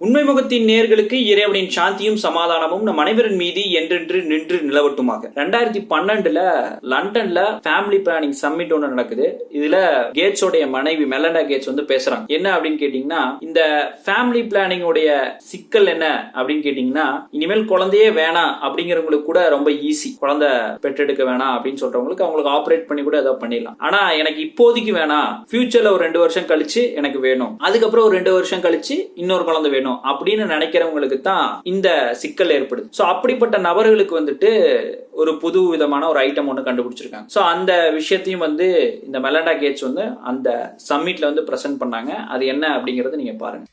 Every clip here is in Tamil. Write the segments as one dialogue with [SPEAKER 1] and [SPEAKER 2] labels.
[SPEAKER 1] உண்மை முகத்தின் நேர்களுக்கு இறைவனின் சாந்தியும் சமாதானமும் நம் அனைவரின் மீது என்றென்று நின்று நிலவட்டுமாக. 2012 லண்டன்ல ஃபேமிலி பிளானிங் சம்மிட் ஒன்று நடக்குது. இதுல கேட்ஸோடைய மனைவி மெலண்டா கேட்ஸ் வந்து பேசுறாங்க. என்ன அப்படின்னு கேட்டீங்கன்னா, இந்த ஃபேமிலி பிளானிங் உடைய சிக்கல் என்ன அப்படின்னு கேட்டீங்கன்னா, இனிமேல் குழந்தையே வேணாம் அப்படிங்கிறவங்களுக்கு கூட ரொம்ப ஈஸி. குழந்தை பெற்றெடுக்க வேணாம் அப்படின்னு சொல்றவங்களுக்கு அவங்களுக்கு ஆப்ரேட் பண்ணி கூட ஏதாவது பண்ணிடலாம். ஆனா எனக்கு இப்போதைக்கு வேணாம், ஃபியூச்சர்ல ஒரு 2 வருஷம் கழிச்சு எனக்கு வேணும், அதுக்கப்புறம் ஒரு 2 வருஷம் கழிச்சு இன்னொரு குழந்தை வேணும் அப்படின்னு நினைக்கிறவங்களுக்கு தான் இந்த சிக்கல் ஏற்படுது. சோ அப்படிப்பட்ட நபர்களுக்கு வந்துட்டு ஒரு புது விதமான ஒரு ஐட்டம் ஒன்று கண்டுபிடிச்சிருக்காங்க. சோ அந்த விஷயத்தையும் வந்து இந்த மெலண்டா கேட்ஸ் வந்து அந்த சம்மிட்ல வந்து பிரசன்ட் பண்ணாங்க. அது என்ன அப்படிங்கறது நீங்க பாருங்க.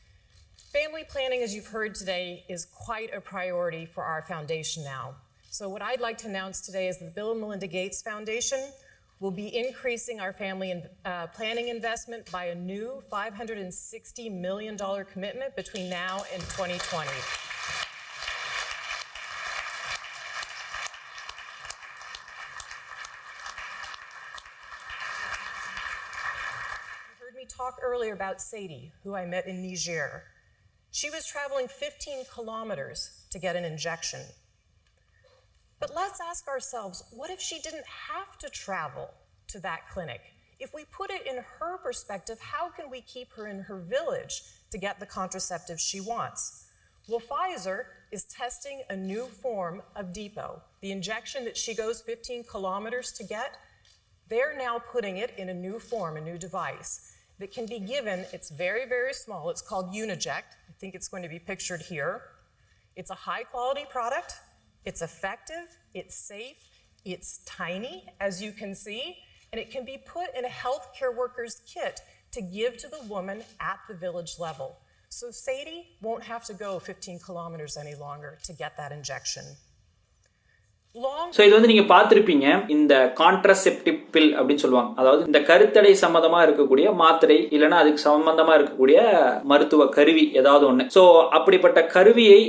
[SPEAKER 2] Family planning, as you've heard today, is quite a priority for our foundation now. So what I'd like to announce today is the Bill and Melinda Gates Foundation will be increasing our family planning investment by a new $560 million commitment between now and 2020. You heard me talk earlier about Sadie, who I met in Niger. She was traveling 15 kilometers to get an injection. But let's ask ourselves, what if she didn't have to travel to that clinic? If we put it in her perspective, how can we keep her in her village to get the contraceptive she wants? Well, Pfizer is testing a new form of depot. The injection that she goes 15 kilometers to get, they're now putting it in a new form, a new device that can be given. It's very, very small. It's called Uniject. I think it's going to be pictured here. It's a high-quality product. It's effective, it's safe, it's tiny, as you can see, and it can be put in a healthcare worker's kit to give to the woman at the village level. So Sadie won't have to go 15 kilometers any longer to get that injection.
[SPEAKER 1] So இது வந்து நீங்க பார்த்திருப்பீங்க, இந்த கான்ட்ராசெப்டிவ் பில் அப்படின்னு சொல்லுவாங்க. அதாவது இந்த கருத்தடை சம்பந்தமா இருக்கக்கூடிய மாத்திரை இல்லைன்னா அதுக்கு சம்பந்தமா இருக்கக்கூடிய மருத்துவ கருவி ஏதாவது ஒண்ணு. சோ அப்படிப்பட்ட கருவியை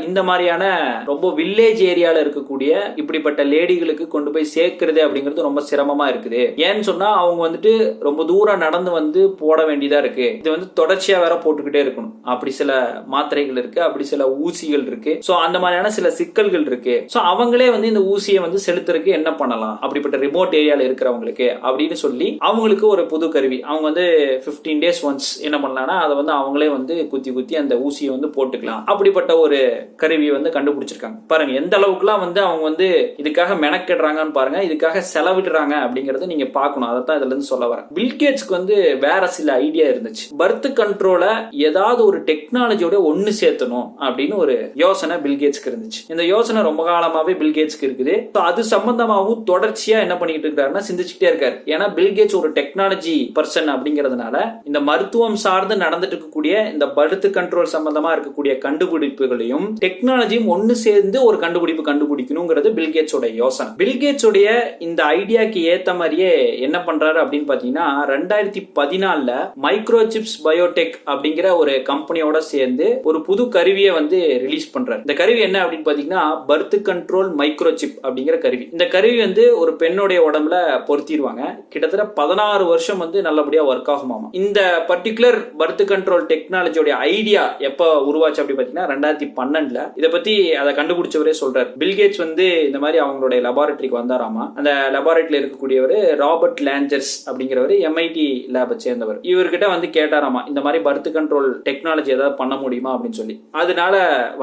[SPEAKER 1] இந்த மாதிரியான ரொம்ப வில்லேஜ் ஏரியால இருக்கக்கூடிய இப்படிப்பட்ட லேடிகளுக்கு கொண்டு போய் சேர்க்கிறது அப்படிங்கிறது ரொம்ப சிரமமா இருக்குது. ஏன்னு சொன்னா அவங்க வந்துட்டு ரொம்ப தூரம் நடந்து வந்து போட வேண்டியதா இருக்கு. இது வந்து தொடர்ச்சியா வேற போட்டுக்கிட்டே இருக்கணும். அப்படி சில மாத்திரைகள் இருக்கு, அப்படி சில ஊசிகள் இருக்கு. சோ அந்த மாதிரியான சில சிக்கல்கள் இருக்கு. சோ அவங்களே வந்து இந்த ஊசியை வந்து செலுத்துறதுக்கு என்ன பண்ணலாம் அப்படிப்பட்ட ரிமோட் ஏரியால இருக்கிறவங்களுக்கு அப்படின்னு சொல்லி அவங்களுக்கு ஒரு புது கருவி. அவங்க வந்து 15 days ஒன்ஸ் என்ன பண்ணலாம்னா அதை வந்து அவங்களே வந்து குத்தி அந்த ஊசியை வந்து போட்டுக்கலாம். அப்படிப்பட்ட ஒரு கருவியை வந்து கண்டுபிடிச்சிருக்காங்க. பாருங்க எந்த அளவுக்குலாம் வந்து அவங்க வந்து இதுக்காக மெனக்கெடுறாங்கன்னு பாருங்க, இதுக்காக செலவிடுறாங்க அப்படிங்கறத நீங்க பார்க்கணும். அதை தான் இதுல இருந்து சொல்ல வரேன். பில்கேட்ஸ்க்கு வந்து வேற சில ஐடியா இருந்துச்சு. பர்த் கண்ட்ரோல ஏதாவது ஒரு டெக்னாலஜியோட ஒன்னு சேர்த்தணும் அப்படின்னு ஒரு யோசனை பில்கேட்ஸ்க்கு இருந்துச்சு. இந்த யோசனை ரொம்ப காலமாவே பில்கேட்ஸ் இருக்குது. அது சம்பந்தமாகவும் தொடர்ச்சியா என்ன பண்ணிட்டு இருக்காருன்னா சிந்திச்சுட்டே இருக்காரு. ஏன்னா பில்கேட்ஸ் ஒரு டெக்னாலஜி பர்சன் அப்படிங்கிறதுனால இந்த மருத்துவம் சார்ந்து நடந்துட்டு இருக்கக்கூடிய இந்த பர்த் கண்ட்ரோல் சம்பந்தமா இருக்கக்கூடிய கண்டுபிடிப்புகளையும் டெக்னாலஜியும் ஒன்னு சேர்ந்து ஒரு கண்டுபிடிப்பு கண்டுபிடிக்கணுங்கிறது பில்கேட்ஸோட யோசனை. பில்கேட்ஸோடைய இந்த ஐடியாக்கு ஏத்த மாதிரியே என்ன பண்றாரு அப்படின்னு பாத்தீங்கன்னா, 2014 மைக்ரோசிப்ஸ் பயோடெக் அப்படிங்கிற ஒரு கம்பெனியோட சேர்ந்து ஒரு புது கருவியை வந்து ரிலீஸ் பண்றாரு. இந்த கருவி என்ன அப்படின்னு பாத்தீங்கன்னா, பர்த் கண்ட்ரோல் மைக்ரோசிப் அப்படிங்கிற கருவி. இந்த கருவி வந்து ஒரு பெண்ணுடைய உடம்புல பொருத்திடுவாங்க. கிட்டத்தட்ட 16 வருஷம் வந்து நல்லபடியா ஒர்க் ஆகுமாமா. இந்த பர்டிகுலர் பர்த் கண்ட்ரோல் டெக்னாலஜியோட ஐடியா எப்ப உருவாச்சு அப்படி பாத்தீங்கன்னா 2012 இதை பத்தி அதை கண்டுபிடிச்சவரே சொல்றாரு. பில்கேட்ஸ் வந்து இந்த மாதிரி அவங்களுடைய லெபார்டரிக்கு வந்தாராமா. அந்த லெபார்டரியில இருக்கக்கூடியவர் ராபர்ட் லாஞ்சர்ஸ் அப்படிங்கிறவர் MIT லேபை சேர்ந்தவர். இவர்கிட்ட வந்து கேட்டாராமா, இந்த மாதிரி பர்த் கண்ட்ரோல் டெக்னாலஜி ஏதாவது பண்ண முடியுமா அப்படின்னு சொல்லி. அதனால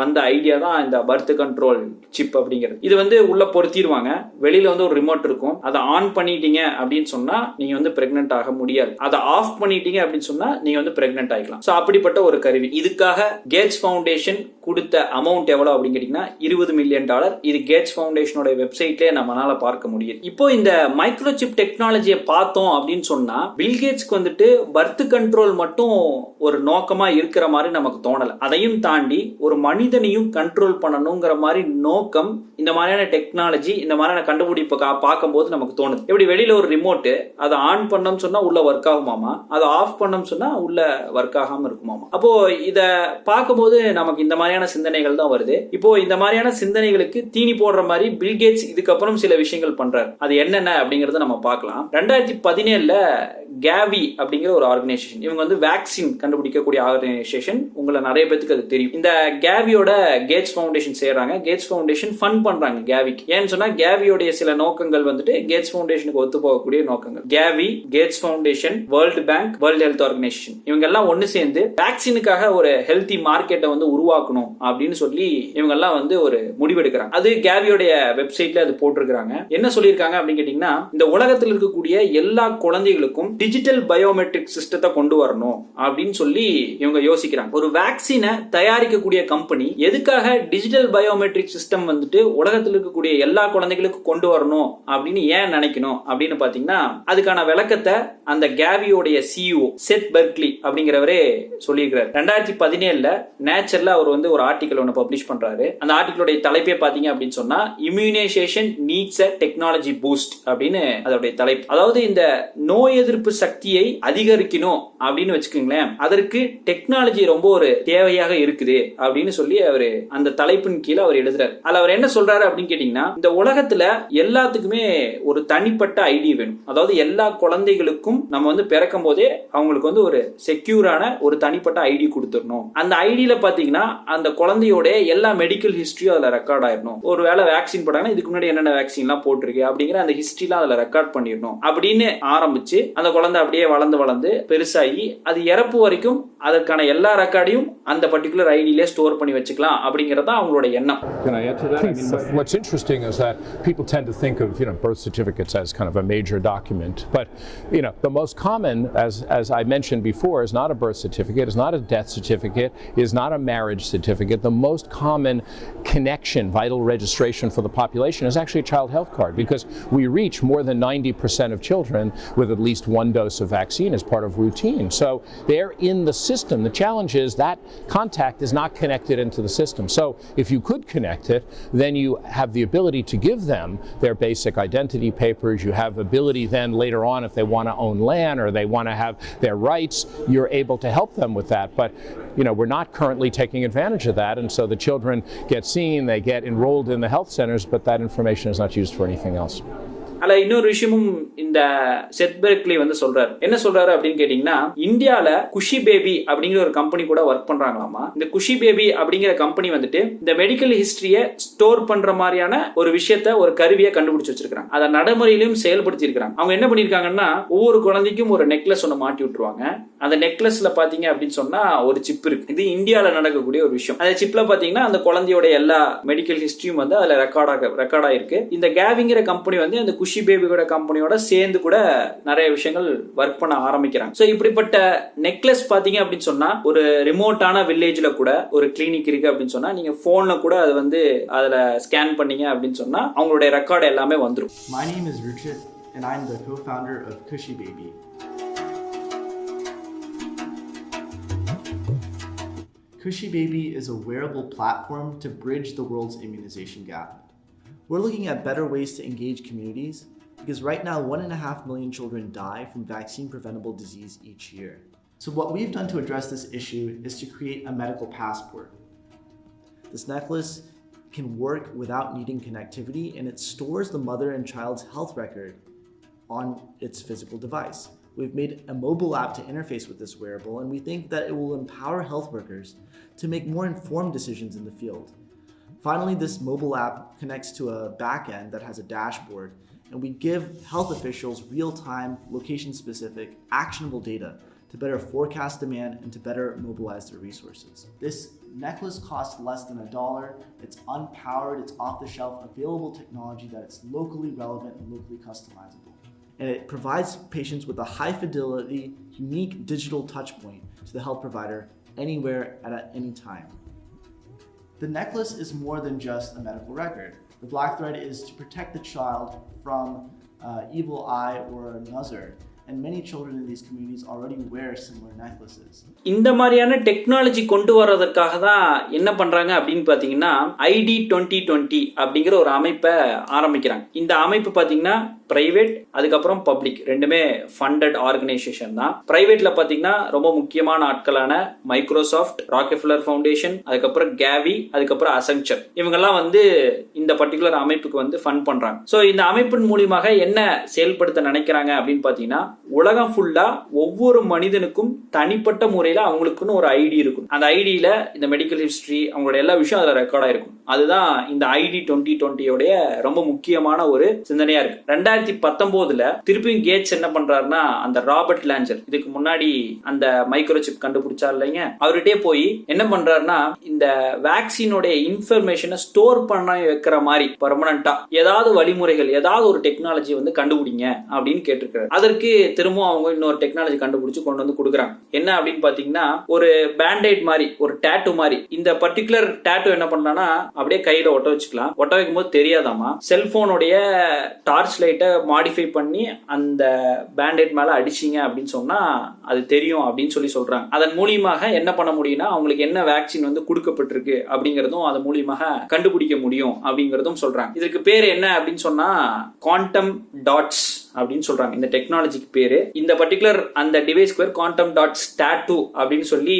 [SPEAKER 1] வந்த ஐடியா தான் இந்த பர்த் கண்ட்ரோல் சிப் அப்படிங்கிறது. இது வந்து உள்ள பொருத்திடுவாங்க. வெளியில வந்து ஒரு ரிமோட் இருக்கும். அதை ஆன் பண்ணிட்டீங்க அப்படின்னு சொன்னா நீங்க வந்து பிரெக்னன்ட் ஆக முடியாது. அதை ஆஃப் பண்ணிட்டீங்க அப்படின்னு சொன்னா நீங்க வந்து பிரெக்னன்ட் ஆகிக்கலாம். சோ அப்படிப்பட்ட ஒரு கருவி. இதுக்காக கேட்ஸ் ஃபவுண்டேஷன் கொடுத்த அமௌண்ட் எவ்வளவு அப்படின்னு கேட்டீங்கன்னா $20 மில்லியன். இது கேட்ஸ் ஃபவுண்டேஷனோட வெப்சைட்லயே நம்மளால பார்க்க முடியும். இப்போ இந்த மைக்ரோசிப் டெக்னாலஜியை பார்த்தோம் அப்படின்னு சொன்னா பில்கேட்ஸ்க்கு வந்துட்டு பர்த் கண்ட்ரோல் மட்டும் ஒரு நோக்கமா இருக்கிற மாதிரி நமக்கு தோணல. அதையும் தாண்டி ஒரு மனிதனையும் கண்ட்ரோல் பண்ணணுங்கிற மாதிரி நோக்கம் இந்த மாதிரியான டெக்னாலஜி இந்த மாதிரியான கண்டுபிடிப்பை பார்க்கும்போது நமக்கு தோணுது. எப்படி வெளியில ஒரு ரிமோட் அதை ஆன் பண்ணோம்னு சொன்னா உள்ள ஒர்க் ஆகுமாமா, அதை ஆஃப் பண்ணோம்னு சொன்னா உள்ள ஒர்க் ஆகாம இருக்குமாமா. அப்போ இத பார்க்கும்போது நமக்கு இந்த மாதிரியான சிந்தனைகள் தான் வருது. இப்போ இந்த மாதிரியான சிந்தனைகளுக்கு தீனி போடுற மாதிரி பில்கேட்ஸ் இதுக்கப்புறம் சில விஷயங்கள் பண்றாரு. அது என்னென்ன அப்படிங்கறத நம்ம பார்க்கலாம். 2017 Gavi அப்படிங்கிற ஒரு ஆர்கனைசேஷன், இவங்க வந்து வேக்சின் கண்டுபிடிக்கக்கூடிய ஆர்கனைசேஷன். உங்களை நிறைய பேருக்கு அது தெரியும். இந்த கேவியோட கேட்ஸ் ஃபவுண்டேஷன் செய்யறாங்க. கேட்ஸ் ஃபவுண்டேஷன் ஃபண்ட் பண்றாங்க கேவிக்கு. ஏன்னு சொன்னா கேவியோட சில நோக்கங்கள் வந்துட்டு கேட்ஸ் ஃபவுண்டேஷனுக்கு ஒத்து போகக்கூடிய நோக்கங்கள். கேவி, Gates Foundation, World Bank, World Health Organization இவங்க எல்லாம் ஒன்னு சேர்ந்து வேக்சினுக்காக ஒரு ஹெல்த்தி மார்க்கெட்டை வந்து உருவாக்கணும் அப்படின்னு சொல்லி இவங்க எல்லாம் வந்து ஒரு முடிவெடுக்கிறாங்க. அது கேவியோட வெப்சைட்ல அது போட்டிருக்காங்க. என்ன சொல்லியிருக்காங்க அப்படின்னு கேட்டீங்கன்னா, இந்த உலகத்தில் இருக்கக்கூடிய எல்லா குழந்தைகளுக்கும் டிஜிட்டல் பயோமெட்ரிக் சிஸ்டத்தை கொண்டு வரணும் அப்படின்னு சொல்லி இவங்க யோசிக்கிறாங்க. ஒரு வேக்சினை தயாரிக்கக்கூடிய கம்பெனி எதுக்காக டிஜிட்டல் பயோமெட்ரிக் சிஸ்டம் வந்துட்டு உலகத்தில் இருக்கக்கூடிய எல்லா குழந்தைகளுக்கும் கொண்டு வரணும் அப்படின்னு ஏன் நினைக்கணும் அப்படின்னு பாத்தீங்கன்னா, அதுக்கான விளக்கத்தை அந்த கேவியோடைய சிஇஓ செத் பெர்க்லி அப்படிங்கிறவரே சொல்லியிருக்கிறார். 2017 நேச்சர்ல அவர் வந்து ஒரு ஆர்டிகல் ஒன்று பப்ளிஷ் பண்றாரு. அந்த ஆர்டிகலோட தலைப்பே பாத்தீங்க அப்படின்னு சொன்னா immunisation needs a technology boost அப்படின்னு அதோடைய தலைப்பு. அதாவது இந்த நோய் எதிர்ப்பு சக்தியை அதிகரிக்கணும் அப்படின்னு வச்சுக்கோங்களேன், அதற்கு டெக்னாலஜி ரொம்ப ஒரு தேவையாக இருக்குது அப்படின்னு சொல்லி அவரு அந்த தலைப்பின் கீழே அவர் எழுதுறாரு. அதுல அவர் என்ன சொல்றாரு அப்படின்னு கேட்டீங்கன்னா, இந்த உலகத்துல எல்லாத்துக்குமே ஒரு தனிப்பட்ட ஐடி வேணும். அதாவது எல்லா குழந்தைகளுக்கும் நம்ம வந்து பிறக்கும் போதே அவங்களுக்கு வந்து ஒரு செக்யூரான ஒரு தனிப்பட்ட ஐடி கொடுத்துடணும். அந்த ஐடியில பாத்தீங்கன்னா அந்த குழந்தையோட எல்லா மெடிக்கல் ஹிஸ்டரியும் அதுல ரெக்கார்ட் ஆயிடணும். ஒரு வேளை வேக்சின் போட்டாங்கன்னா இதுக்கு முன்னாடி என்னென்ன வேக்சின் எல்லாம் போட்டிருக்கு அப்படிங்கிற அந்த ஹிஸ்டரிலாம் அதுல ரெக்கார்ட் பண்ணிடணும் அப்படின்னு ஆரம்பிச்சு அந்த குழந்தை அப்படியே வளர்ந்து வளர்ந்து பெருசாகி அது இறப்பு வரைக்கும் அதற்கான எல்லா ரெக்கார்டையும் அந்த பர்டிகுலர் ஐடியிலே ஸ்டோர் பண்ணி வச்சுக்கலாம் அப்படிங்கறது அவங்களோட எண்ணம்.
[SPEAKER 3] What's interesting is that people tend to think of birth certificates as kind of a major document, but the most common, as I mentioned before, is not a birth certificate, is not a death certificate, is not a marriage certificate. The most common connection, vital registration for the population is actually a child health card, because we reach more than 90% of children with at least one dose of vaccine as part of routine. So they're in the system. The challenge is that contact is not connected into the system. So if you could connect it, then you have the ability to give them their basic identity papers. You have ability then later on, if they want to own land or they want to have their rights, you're able to help them with that. But we're not currently taking advantage of that, and so the children get seen, they get enrolled in the health centers, but that information is not used for anything else.
[SPEAKER 1] அல்ல இன்னொரு விஷயமும் இந்த செத் பெர்க்லி வந்து சொல்றாரு. என்ன சொல்றாரு அப்படின்னு கேட்டீங்கன்னா, இந்தியால குஷி பேபி அப்படிங்கிற ஒரு கம்பெனி கூட ஒர்க் பண்றாங்களாமா. இந்த குஷி பேபி அப்படிங்கிற கம்பெனி வந்துட்டு இந்த மெடிக்கல் ஹிஸ்டரியை ஸ்டோர் பண்ற மாதிரியான ஒரு விஷயத்த, ஒரு கருவியை கண்டுபிடிச்சு வச்சிருக்காங்க. அதை நடைமுறையிலும் செயல்படுத்தி இருக்காங்க. அவங்க என்ன பண்ணிருக்காங்கன்னா, ஒவ்வொரு குழந்தைக்கும் ஒரு நெக்லஸ் ஒன்று மாட்டி விட்டுருவாங்க. அந்த நெக்லஸ்ல பாத்தீங்க அப்படின்னு சொன்னா ஒரு சிப் இருக்கு. இது இந்தியால நடக்கக்கூடிய ஒரு விஷயம். அந்த சிப்ல பாத்தீங்கன்னா அந்த குழந்தையோட எல்லா மெடிக்கல் ஹிஸ்டரியும் வந்து அதுல ரெக்கார்ட் ஆயிருக்கு. இந்த கேவிங்கிற கம்பெனி வந்து அந்த குஷி பேபியோட கம்பெனியோட சேர்ந்து கூட நிறைய விஷயங்கள் ஒர்க் பண்ண ஆரம்பிக்கிறாங்க. சோ இப்படிப்பட்ட நெக்லஸ் பாத்தீங்க அப்படின்னு சொன்னா ஒரு ரிமோட்டான வில்லேஜ்ல கூட ஒரு கிளினிக் இருக்கு அப்படின்னு சொன்னா நீங்க போன்ல கூட அது வந்து அதுல ஸ்கேன் பண்ணீங்க அப்படின்னு சொன்னா அவங்களுடைய ரெக்கார்ட் எல்லாமே வந்துரும்.
[SPEAKER 4] My name is Richard and I'm the co-founder of Cushy Baby. Cushy Baby is a wearable platform to bridge the world's immunization gap. We're looking at better ways to engage communities because right now 1.5 million children die from vaccine-preventable disease each year. So what we've done to address this issue is to create a medical passport. This necklace can work without needing connectivity, and it stores the mother and child's health record on its physical device. We've made a mobile app to interface with this wearable, and we think that it will empower health workers to make more informed decisions in the field. Finally, this mobile app connects to a backend that has a dashboard, and we give health officials real-time, location-specific, actionable data to better forecast demand and to better mobilize their resources. This necklace costs less than $1. It's unpowered, it's off-the-shelf, available technology that it's locally relevant and locally customizable. And it provides patients with a high-fidelity, unique digital touchpoint to the health provider anywhere at any time. The necklace is more than just a medical record. The black thread is to protect the child from evil eye or a nazar. and many children in these communities already wear similar necklaces.
[SPEAKER 1] இந்த மாதிரியான டெக்னாலஜி கொண்டு வர்றதுக்காக தான் என்ன பண்றாங்க அப்படின்னு பாத்தீங்கன்னா ஐடி 2020 அப்படிங்கிற ஒரு அமைப்பை ஆரம்பிக்கிறாங்க. இந்த அமைப்பு பாத்தீங்கன்னா பிரைவேட் அதுக்கப்புறம் பப்ளிக் ரெண்டுமே ஃபண்டட் ஆர்கனைசேஷன் தான். பிரைவேட்ல பாத்தீங்கன்னா ரொம்ப முக்கியமான ஆட்களான மைக்ரோசாஃப்ட், ராக்கெஃபெல்லர் ஃபவுண்டேஷன், அதுக்கப்புறம் கேவி, அதுக்கப்புறம் அசென்சர், இவங்கெல்லாம் வந்து இந்த பர்டிகுலர் அமைப்புக்கு வந்து ஃபண்ட் பண்றாங்க. ஸோ இந்த அமைப்பின் மூலியமாக என்ன செயல்படுத்த நினைக்கிறாங்க அப்படின்னு பாத்தீங்கன்னா உலகம் ஃபுல்லா ஒவ்வொரு மனிதனுக்கும் தனிப்பட்ட முறையில அவங்களுக்குன்னு ஒரு ஐடி இருக்கும். அந்த ஐடியில இந்த மெடிக்கல் ஹிஸ்டரி அவங்களோட எல்லா விஷயம் அதுல ரெக்கார்ட் ஆயிருக்கும். அதுதான் இந்த ஐடி 2020 ரொம்ப முக்கியமான ஒரு சிந்தனையா இருக்கு. 2019 திருப்பியும் கேட்ஸ் என்ன பண்றாருன்னா அந்த ராபர்ட் லாஞ்சர், இதுக்கு முன்னாடி அந்த மைக்ரோசிப் கண்டுபிடிச்சார் இல்லைங்க, அவர்கிட்டே போய் என்ன பண்றாருன்னா இந்த வேக்சினோட இன்ஃபர்மேஷனை ஸ்டோர் பண்ண வைக்கிற மாதிரி பெர்மனண்டா ஏதாவது வழிமுறைகள் ஏதாவது ஒரு டெக்னாலஜி வந்து கண்டுபிடிங்க அப்படின்னு கேட்டிருக்காரு. அதற்கு திரும்பவும் அவங்க இன்னொரு டெக்னாலஜி கண்டுபிடிச்சு கொண்டு வந்து கொடுக்குறாங்க. என்ன அப்படின்னு பாத்தீங்கன்னா ஒரு பேண்டைட் மாதிரி, ஒரு டேட்டு மாதிரி. இந்த பர்டிகுலர் டேட்டு என்ன பண்ணலாம்னா அப்படியே கையில ஒட்ட வச்சுக்கலாம். ஒட்ட வைக்கும் போது தெரியாதாமா, செல்போனுடைய டார்ச் லைட்டை மாடிஃபை பண்ணி அந்த பேண்டைட் மேல அடிச்சிங்க அப்படின்னு சொன்னா அது தெரியும் அப்படின்னு சொல்றாங்க. அதன் மூலியமாக என்ன பண்ண முடியும்னா அவங்களுக்கு என்ன வேக்சின் வந்து கொடுக்கப்பட்டிருக்கு அப்படிங்கறதும் அது மூலியமாக கண்டுபிடிக்க முடியும் அப்படிங்கறதும் சொல்றாங்க. இதுக்கு பேர் என்ன அப்படின்னு சொன்னா குவாண்டம் டாட்ஸ் அப்படின்னு சொல்றாங்க. இந்த டெக்னாலஜிக்கு பேரு, இந்த பர்டிகுலர் அந்த டிவைஸ்க்கு பேர் குவாண்டம் டாட்ஸ் டாட்டூ அப்படின்னு சொல்லி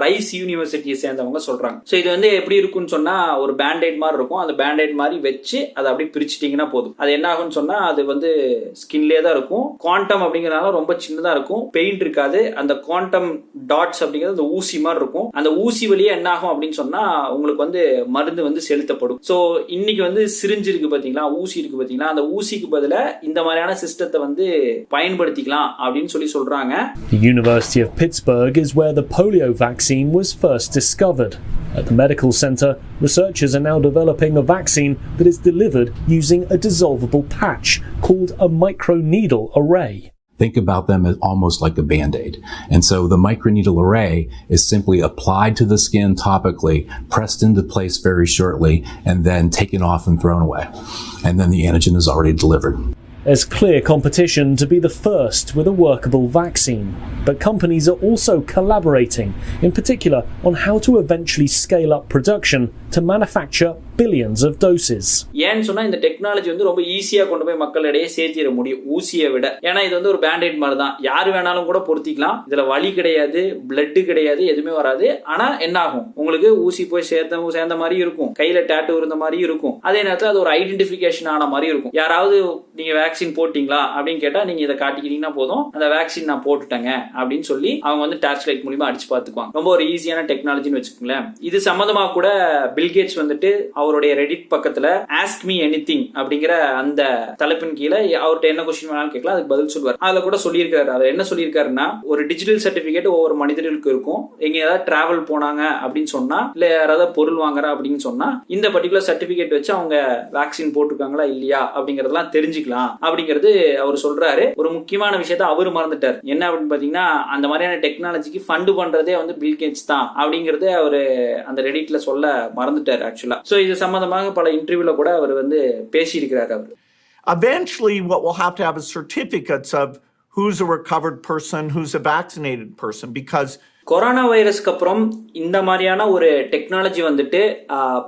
[SPEAKER 1] ரைஸ் யூனிவர்சிட்டியை சேர்ந்தவங்க சொல்றாங்க. ஸோ இது வந்து எப்படி இருக்கும்னு சொன்னா ஒரு பேண்டைட் மாதிரி இருக்கும். அந்த பேண்டைட் மாதிரி வச்சு அதை அப்படியே பிரிச்சுட்டீங்கன்னா போதும். அது என்ன ஆகும்னு சொன்னா அது வந்து ஸ்கின்லேயே தான் இருக்கும். குவாண்டம் அப்படிங்கிறதுனால ரொம்ப சின்னதா இருக்கும், பெயிண்ட் இருக்காது. அந்த குவாண்டம் டாட்ஸ் அப்படிங்கிறது அந்த ஊசி மாதிரி இருக்கும். அந்த ஊசி வழியே என்ன ஆகும் அப்படின்னு சொன்னா உங்களுக்கு வந்து மருந்து வந்து செலுத்தப்படும். ஸோ இன்னைக்கு வந்து சிரிஞ்சு இருக்கு பாத்தீங்களா, ஊசி இருக்கு பாத்தீங்களா, அந்த ஊசிக்கு பதிலா இந்த மாதிரியான சிஸ்டத்தை வந்து பயன்படுத்திக்கலாம் அப்படின்னு சொல்றாங்க.
[SPEAKER 5] The University of Pittsburgh is where the polio vaccine was first discovered. At the medical center, researchers are now developing a vaccine that is delivered using a dissolvable patch called a microneedle array.
[SPEAKER 6] Think about them as almost like a Band-Aid. And so the microneedle array is simply applied to the skin topically, pressed into place very shortly, and then taken off and thrown away. And then the antigen is already delivered.
[SPEAKER 5] There's clear competition to be the first with a workable vaccine, but companies are also collaborating, in particular on how to eventually scale up production to manufacture billions of doses.
[SPEAKER 1] ஏன்னு சொன்னா இந்த டெக்னாலஜி வந்து ரொம்ப ஈஸியா கொண்டு போய் மக்களிடையே சேர்த்திட முடியும் ஊசியை விட. ஏன்னா இது வந்து ஒரு பேண்டேட் மாதிரி தான், யாரு வேணாலும் கூட பொருத்திக்கலாம். இதுல வலி கிடையாது, பிளட் கிடையாது, எதுவுமே வராது. ஆனா என்ன ஆகும், உங்களுக்கு ஊசி போய் சேர்ந்த மாதிரி இருக்கும், கையில டேட்டூ இருந்த மாதிரி இருக்கும். அதே நேரத்தில் அது ஒரு ஐடென்டிபிகேஷன் ஆன மாதிரி இருக்கும். யாராவது நீங்க வேக்சின் போட்டீங்களா அப்படின்னு கேட்டா நீங்க இதை காட்டிக்கிட்டீங்கன்னா போதும், அந்த வேக்சின் நான் போட்டுட்டேங்க அப்படின்னு சொல்லி அவங்க வந்து டார்ச் லைட் மூலமா அடிச்சு பார்த்துக்குவாங்க. ரொம்ப ஒரு ஈஸியான டெக்னாலஜின்னு வச்சுக்கோங்களேன். இது சம்பந்தமா கூட பில்கேட்ஸ் வந்துட்டு அவருடைய ரெடிட் பக்கத்துல ஆஸ்க் மீ எனிதிங் அப்படிங்கிற அந்த தலைப்பின் கீழே அவர்கிட்ட என்ன கொஸ்டின் வேணாலும் கேட்கலாம், அதுக்கு பதில் சொல்லுவார். அதுல கூட சொல்லியிருக்காரு. அவர் என்ன சொல்லியிருக்காருன்னா ஒரு டிஜிட்டல் சர்டிபிகேட் ஒவ்வொரு மனிதர்களுக்கு இருக்கும். எங்க ஏதாவது டிராவல் போனாங்க அப்படின்னு சொன்னா, இல்ல யாராவது பொருள் வாங்குறா அப்படின்னு சொன்னா இந்த பர்டிகுலர் சர்டிபிகேட் வச்சு அவங்க வேக்சின் போட்டிருக்காங்களா இல்லையா அப்படிங்கறதெல்லாம் தெரிஞ்சுக்கலாம் அப்படிங்கிறது அவர் சொல்றாரு. ஒரு முக்கியமான விஷயத்த அவரு மறந்துட்டார். என்ன அப்படின்னு பாத்தீங்கன்னா அந்த மாதிரியான டெக்னாலஜிக்கு ஃபண்ட் பண்றதே வந்து பில்கேட்ஸ் தான் அப்படிங்கறது அவரு அந்த ரெடிட்ல சொல்ல மறந்துட்டார் ஆக்சுவலா. சோ இது சம்பந்தமாக பல இன்டர்வியூல கூட அவர் வந்து பேசியிருக்கிறார். அவர்
[SPEAKER 7] eventually what we'll have to have is certificates of who's a recovered person, who's a vaccinated person, because
[SPEAKER 1] corona வைரஸ்க்கு அப்புறம் இந்த மாதிரியான ஒரு டெக்னாலஜி வந்துட்டு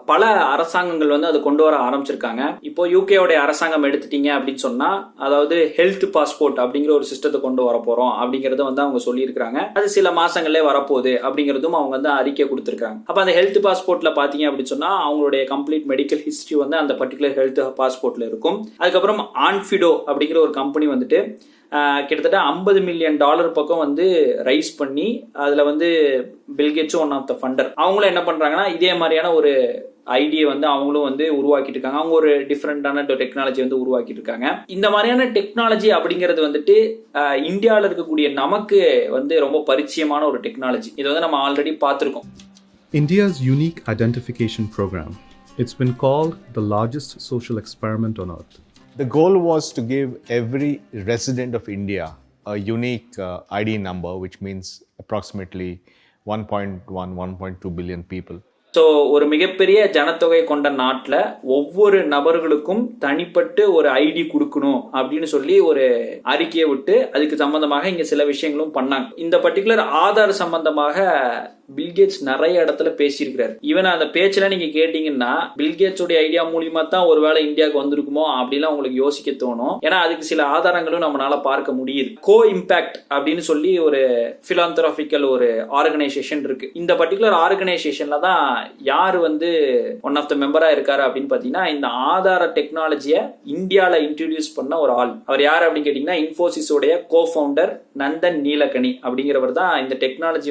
[SPEAKER 1] பல அரசாங்கங்கள் வந்து அது கொண்டு வர ஆரம்பிச்சிருக்காங்க. இப்போ யூகேயோட அரசாங்கம் எடுத்துட்டீங்க அப்படின்னு சொன்னா, அதாவது ஹெல்த் பாஸ்போர்ட் அப்படிங்கிற ஒரு சிஸ்டத்தை கொண்டு வர போறோம் அப்படிங்கறத வந்து அவங்க சொல்லியிருக்காங்க. அது சில மாசங்களே வரப்போகுது அப்படிங்கறதும் அவங்க வந்து அறிக்கை கொடுத்திருக்காங்க. அப்ப அந்த ஹெல்த் பாஸ்போர்ட்ல பாத்தீங்க அப்படின்னு சொன்னா அவங்களுடைய கம்ப்ளீட் மெடிக்கல் ஹிஸ்டரி வந்து அந்த பர்டிகுலர் ஹெல்த் பாஸ்போர்ட்ல இருக்கும். அதுக்கப்புறம் ஆன்ஃபிடோ அப்படிங்கிற ஒரு கம்பெனி வந்துட்டு கிட்டத்தட்ட $50 மில்லியன் பக்கம் வந்து ரைஸ் பண்ணி அதுல வந்து பில்கேட்ஸும் ஒன் ஆஃப் த ஃபண்டர். அவங்களும் என்ன பண்றாங்கன்னா இதே மாதிரியான ஒரு ஐடியா வந்து அவங்களும் வந்து உருவாக்கிட்டு இருக்காங்க. அவங்க ஒரு டிஃப்ரெண்டான டெக்னாலஜி வந்து உருவாக்கிட்டு இருக்காங்க. இந்த மாதிரியான டெக்னாலஜி அப்படிங்கிறது வந்துட்டு இந்தியாவில் இருக்கக்கூடிய நமக்கு வந்து ரொம்ப பரிச்சயமான ஒரு டெக்னாலஜி. இது வந்து நம்ம ஆல்ரெடி பார்த்திருக்கோம்.
[SPEAKER 8] India's unique identification program. It's been called the largest social experiment on earth.
[SPEAKER 9] The goal was to give every resident of India a unique ID number, which means approximately 1.1-1.2 billion people.
[SPEAKER 1] So ஒரு மிகப்பெரிய ஜனத்தொகை கொண்ட நாட்டில் ஒவ்வொரு நபர்களுக்கும் தனிப்பட்டு ஒரு ஐடி கொடுக்கணும் அப்படின்னு சொல்லி ஒரு அறிக்கையை விட்டு அதுக்கு சம்பந்தமாக இங்க சில விஷயங்களும் பண்ணாங்க. இந்த பர்டிகுலர் ஆதார் சம்பந்தமாக பில்கேட்ஸ் நிறைய இடத்துல பேசியிருக்கிறார். ஈவன் அந்த பேச்சுல நீங்க கேட்டீங்கன்னா பில்கேட்ஸோட ஐடியா மூலியமா தான் ஒருவேளை இந்தியாவுக்கு வந்திருக்குமோ அப்படிலாம் உங்களுக்கு யோசிக்க தோணும். ஏன்னா அதுக்கு சில ஆதாரங்களும் நம்மளால பார்க்க முடியுது. கோஇம்பாக்ட் அப்படின்னு சொல்லி ஒரு பிலாந்தராபிக்கல் ஒரு ஆர்கனைசேஷன் இருக்கு. இந்த பர்டிகுலர் ஆர்கனைசேஷன்ல தான் யாரு ஒன் ஆஃப் த மெம்பரா இருக்காரு அப்படின்னு பாத்தீங்கன்னா இந்த ஆதார டெக்னாலஜியை இந்தியால இன்ட்ரோடியூஸ் பண்ண ஒரு ஆள். அவர் யாரு அப்படின்னு கேட்டீங்கன்னா இன்ஃபோசிஸோடைய கோ-ஃபவுண்டர் நந்தன் நீலகனி அப்படிங்கிறவர் தான் இந்த டெக்னாலஜி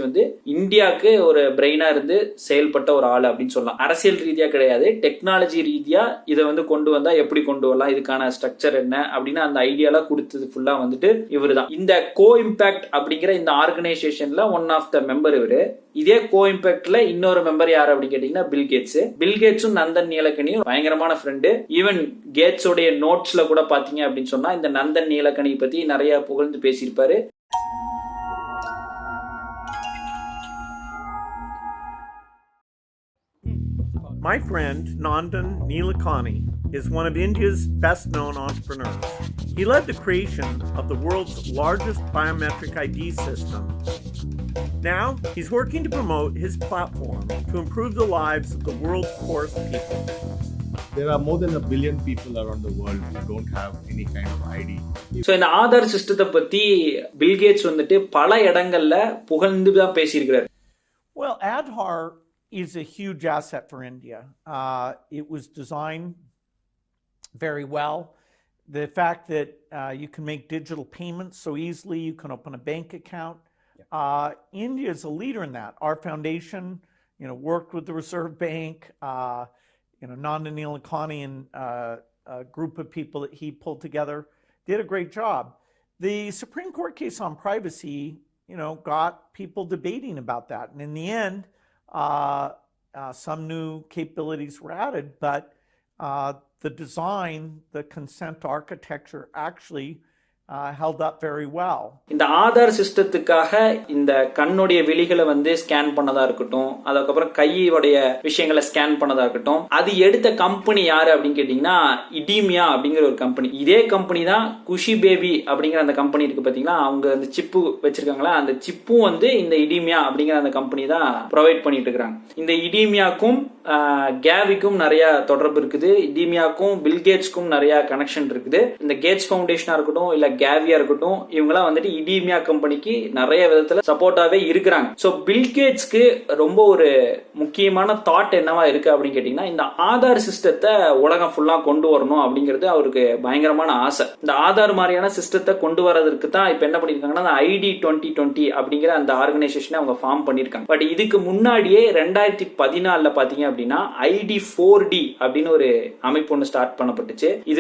[SPEAKER 1] இந்தியாவுக்கு ஒரு பிரெயினா இருந்து செயல்பட்ட ஒரு ஆள் அப்படின்னு சொல்லலாம். அரசியல் ரீதியா கிடையாது, டெக்னாலஜி ரீதியா இதை கொண்டு வந்தா எப்படி கொண்டு வரலாம், இதுக்கான ஸ்ட்ரக்சர் என்ன அப்படின்னு அந்த ஐடியாலாம் கொடுத்தது ஃபுல்லா இவரு தான். இந்த கோஇம்பாக்ட் அப்படிங்கிற இந்த ஆர்கனைசேஷன்ல ஒன் ஆஃப் த மெம்பர் இவரு. இதே கோஇம்பாக்ட்ல இன்னொரு மெம்பர் யாரு அப்படின்னு கேட்டீங்கன்னா பில்கேட்ஸ். பில்கேட்ஸும் நந்தன் நீலகனியும் பயங்கரமான ஃப்ரெண்டு. ஈவன் கேட்ஸோடைய நோட்ஸ்ல கூட பாத்தீங்க அப்படின்னு சொன்னா இந்த நந்தன் நீலகனி பத்தி நிறைய புகழ்ந்து பேசியிருப்பாரு.
[SPEAKER 7] My friend Nandan Nilekani is one of India's best-known entrepreneurs. He led the creation of the world's largest biometric ID system. Now, he's working to promote his platform to improve the lives of the world's poorest people.
[SPEAKER 9] There are more than 1 billion people around the world who don't have any kind of ID.
[SPEAKER 1] So இந்த ஆதார் சிஸ்டத்தை பத்தி பில்கேட்ஸ் பல இடங்கள்ல புகழ்ந்து தான் பேசியிருக்கிறார்.
[SPEAKER 7] Well, Aadhar is a huge asset for India. It was designed very well. The fact that you can make digital payments so easily, you can open a bank account. India is a leader in that. Our foundation, worked with the Reserve Bank. Nandan Nilekani and a group of people that he pulled together did a great job. The Supreme Court case on privacy, got people debating about that, and in the end, some new capabilities were added, but the design, the consent architecture actually held up very well.
[SPEAKER 1] இந்த ஆதார் சிஸ்டத்துக்காக இந்த கண்ணுடைய விழிகளை ஸ்கேன் பண்ணதா இருக்கட்டும், அதுக்கப்புறம் கையோடைய விஷயங்களை ஸ்கேன் பண்ணதா இருக்கட்டும், அது எடுத்த கம்பெனி யாரு அப்படின்னு கேட்டீங்கன்னா இடீமியா அப்படிங்கிற ஒரு கம்பெனி. இதே கம்பெனி தான் குஷி பேபி அப்படிங்கிற அந்த கம்பெனி இருக்கு பாத்தீங்களா, அவங்க அந்த சிப்பு வச்சிருக்காங்களா, அந்த சிப்பும் இந்த இடீமியா அப்படிங்கிற அந்த கம்பெனி தான் ப்ரொவைட் பண்ணிட்டு இருக்காங்க. இந்த இடீமியாக்கும் கேவிக்கும் நிறைய தொடர்பு இருக்குது. இடீமியாக்கும் பில்கேட்ஸ்க்கும் நிறைய கனெக்ஷன் இருக்குது. இந்த கேட்ஸ் ஃபவுண்டேஷனா இருக்கட்டும் இல்ல கேவியா இருக்கட்டும், இவங்கெல்லாம் இடீமியா கம்பெனிக்கு நிறைய விதத்துல சப்போர்ட்டாவே இருக்கிறாங்க. சோ பில்கேட்ஸ்க்கு ரொம்ப ஒரு முக்கியமான தாட் என்னவா இருக்கு அப்படின்னு கேட்டீங்கன்னா இந்த ஆதார் சிஸ்டத்தை உலகம் ஃபுல்லா கொண்டு வரணும் அப்படிங்கிறது அவருக்கு பயங்கரமான ஆசை. இந்த ஆதார் மாதிரியான சிஸ்டத்தை கொண்டு வரதுக்கு தான் இப்ப என்ன பண்ணிருக்காங்கன்னா ஐடி 2020 அப்படிங்கிற அந்த ஆர்கனைசேஷனை அவங்க ஃபார்ம் பண்ணிருக்காங்க. பட் இதுக்கு முன்னாடியே 2014 பாத்தீங்க அப்படின்னா ஐடி 4D அப்படின்னு ஒரு அமைப்பு ஒன்று ஸ்டார்ட் பண்ணப்பட்டுச்சு. இது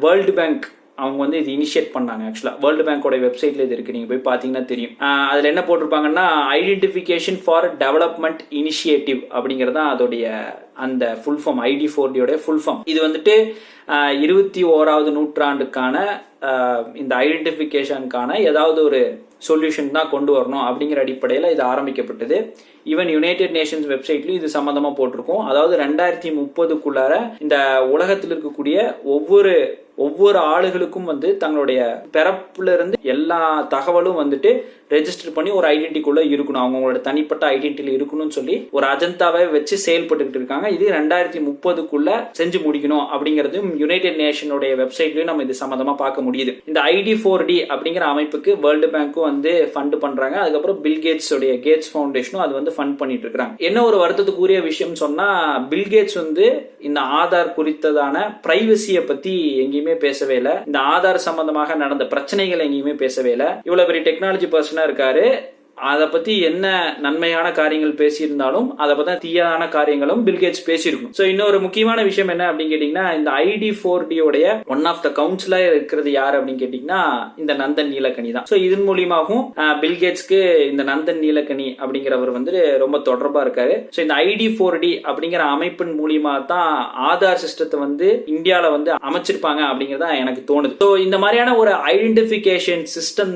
[SPEAKER 1] வேர்ல்டு பேங்க் அவங்க இது இனிஷியேட் பண்ணாங்க. ஆக்சுவலா வேர்ல்டு பேங்கோட வெப்சைட்ல இது இருக்கு, நீங்க போய் பாத்தீங்கன்னா தெரியும். அதுல என்ன போட்டிருப்பாங்கன்னா ஐடென்டிபிகேஷன் ஃபார் டெவலப்மெண்ட் இனிஷியேட்டிவ் அப்படிங்கறதா அதோடைய அந்த full form. ID 4D full form. இது 21வது நூற்றாண்டுக்கான இந்த ஐடென்டிபிகேஷனுக்கான ஏதாவது ஒரு சொல்யூஷன் தான் கொண்டு வரணும் அப்படிங்கிற அடிப்படையில் இது ஆரம்பிக்கப்பட்டது. ஈவன் யுனைடெட் நேஷன்ஸ் வெப்சைட்லயும் இது சம்பந்தமா போட்டிருக்கோம். அதாவது 2030க்குள்ளார இந்த உலகத்தில் இருக்கக்கூடிய ஒவ்வொரு ஆளுகளுக்கும் தங்களுடைய பிறப்புல இருந்து எல்லா தகவலும் ரெஜிஸ்டர் பண்ணி ஒரு ஐடென்டிட்டிக்குள்ள இருக்கணும், அவங்களோட தனிப்பட்ட ஐடென்டிட்டில இருக்கணும்னு சொல்லி ஒரு அஜெண்டாவை வச்சு செயல்பட்டு இருக்காங்க. இது 2030க்குள்ள செஞ்சு முடிக்கணும் அப்படிங்கறதும் யுனைடெட் நேஷனுடைய வெப்சைட்லயும் நம்ம இது சம்பந்தமா பார்க்க முடியுது. இந்த ஐடி 4D அப்படிங்கிற அமைப்புக்கு வேர்ல்டு பேங்க்கும் ஃபண்ட் பண்றாங்க. அதுக்கப்புறம் பில்கேட்ஸ் உடைய கேட்ஸ் ஃபவுண்டேஷனும் அது ஃபண்ட் பண்ணிட்டு இருக்காங்க. என்ன ஒரு வருத்தத்துக்குரிய விஷயம் சொன்னா பில்கேட்ஸ் இந்த ஆதார் குறித்ததான பிரைவசியை பத்தி எங்கேயுமே பேசவே இல்லை. இந்த ஆதார் சம்பந்தமாக நடந்த பிரச்சனைகள் எங்கேயுமே பேசவே இல்லை. இவ்வளவு பெரிய டெக்னாலஜி பர்சனா இருக்காரு, அதை பத்தி என்ன நன்மையான காரியங்கள் பேசியிருந்தாலும் அதை பத்தி தீயான காரியங்களும் பில்கேட்ஸ் பேசியிருக்கும். சோ இன்னொரு முக்கியமான விஷயம் என்ன அப்படின்னு கேட்டீங்கன்னா இந்த ஐடி 4D உடைய ஒன் ஆஃப் த கவுன்சிலர் இருக்கிறது யாரு அப்படின்னு கேட்டீங்கன்னா இந்த நந்தன் நீலகனி தான். சோ இதன் மூலியமாகவும் பில்கேட்ஸ்க்கு இந்த நந்தன் நீலகனி அப்படிங்கிறவர் ரொம்ப தொடர்பா இருக்காரு. சோ இந்த ஐடி 4D அப்படிங்கிற அமைப்பின் மூலியமா தான் ஆதார் சிஸ்டத்தை இந்தியால அமைச்சிருப்பாங்க அப்படிங்கறத எனக்கு தோணுது. சோ இந்த மாதிரியான ஒரு ஐடென்டிபிகேஷன் சிஸ்டம்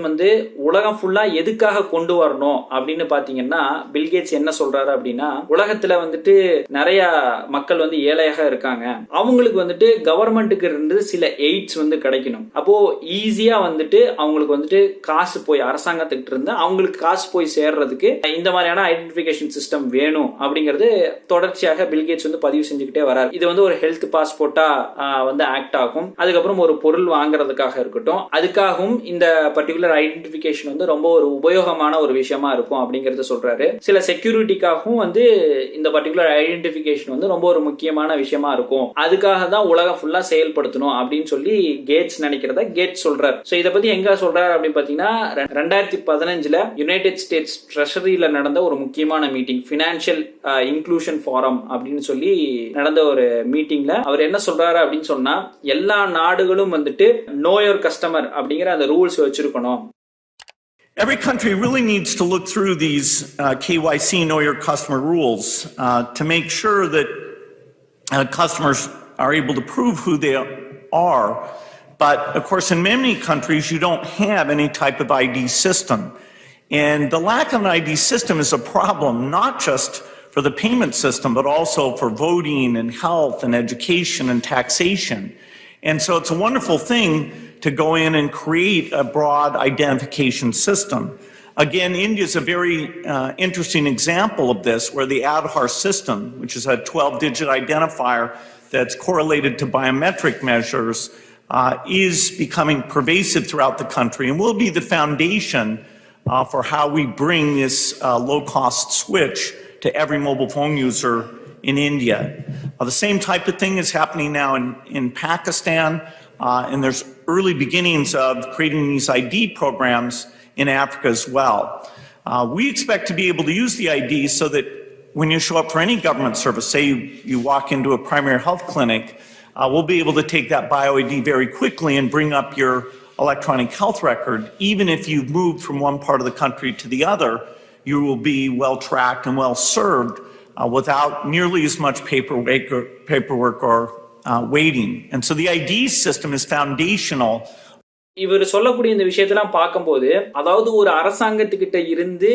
[SPEAKER 1] உலகம் ஃபுல்லா எதுக்காக கொண்டு வரணும் வரணும் அப்படின்னு பாத்தீங்கன்னா பில்கேட்ஸ் என்ன சொல்றாரு அப்படின்னா, உலகத்துல வந்துட்டு நிறைய மக்கள் வந்து ஏழையாக இருக்காங்க, அவங்களுக்கு வந்துட்டு கவர்மெண்ட்டுக்கு இருந்து சில எய்ட்ஸ் வந்து கிடைக்கணும். அப்போ ஈஸியா வந்துட்டு அவங்களுக்கு வந்துட்டு காசு போய் அரசாங்கத்துக்கிட்ட இருந்து அவங்களுக்கு காசு போய் சேர்றதுக்கு இந்த மாதிரியான ஐடென்டிபிகேஷன் சிஸ்டம் வேணும் அப்படிங்கிறது தொடர்ச்சியாக பில்கேட்ஸ் வந்து பதிவு செஞ்சுக்கிட்டே வராரு. இது வந்து ஒரு ஹெல்த் பாஸ்போர்ட்டா வந்து ஆக்ட் ஆகும். அதுக்கப்புறம் ஒரு பொருள் வாங்குறதுக்காக இருக்கட்டும், அதுக்காகவும் இந்த பர்டிகுலர் ஐடென்டிபிகேஷன் வந்து ரொம்ப ஒரு உபயோகமான ஒரு விஷயமா இருக்கும் அப்படிங்கறத சொல்றாரு. சில செக்யூரிட்டிக்காகவும் வந்து இந்த பர்டிகுலர் ஐடென்டிபிகேஷன் வந்து ரொம்ப ஒரு முக்கியமான விஷயமா இருக்கும், அதுக்காக தான் உலகம் ஃபுல்லா செயல்படுத்தணும் அப்படின்னு சொல்லி கேட்ஸ் நினைக்கிறத கேட்ஸ் சொல்றாரு. சோ இத பத்தி எங்க சொல்றாரு அப்படின்னு பாத்தீங்கன்னா, 2015 யுனைடெட் ஸ்டேட்ஸ் ட்ரெஷரியில நடந்த ஒரு முக்கியமான மீட்டிங், ஃபினான்ஷியல் இன்க்ளூஷன் ஃபாரம் அப்படின்னு சொல்லி நடந்த ஒரு மீட்டிங்ல அவர் என்ன சொல்றாரு அப்படின்னு சொன்னா, எல்லா நாடுகளும் வந்துட்டு நோ யுவர் கஸ்டமர் அப்படிங்கிற அந்த ரூல்ஸ் வச்சிருக்கணும்.
[SPEAKER 7] Every country really needs to look through these KYC, know your customer rules to make sure that customers are able to prove who they are. But of course, in many countries, you don't have any type of ID system. And the lack of an ID system is a problem, not just for the payment system, but also for voting and health and education and taxation. And so it's a wonderful thing to go in and create a broad identification system. Again, India is a very interesting example of this, where the Aadhar System, which is a 12-digit identifier that's correlated to biometric measures, is becoming pervasive throughout the country and will be the foundation for how we bring this low-cost switch to every mobile phone user in India. The same type of thing is happening now in Pakistan, and there's early beginnings of creating these ID programs in Africa as well. We expect to be able to use the ID so that when you show up for any government service, say you walk into a primary health clinic, we'll be able to take that bio-ID very quickly and bring up your electronic health record. Even if you've moved from one part of the country to the other, you will be well tracked and well served without nearly as much paperwork or waiting. And so the ID system is foundational.
[SPEAKER 1] இவர் சொல்லக்கூடிய இந்த விஷயத்தெல்லாம் பார்க்கும்போது, அதாவது ஒரு அரசாங்கத்துக்கிட்ட இருந்து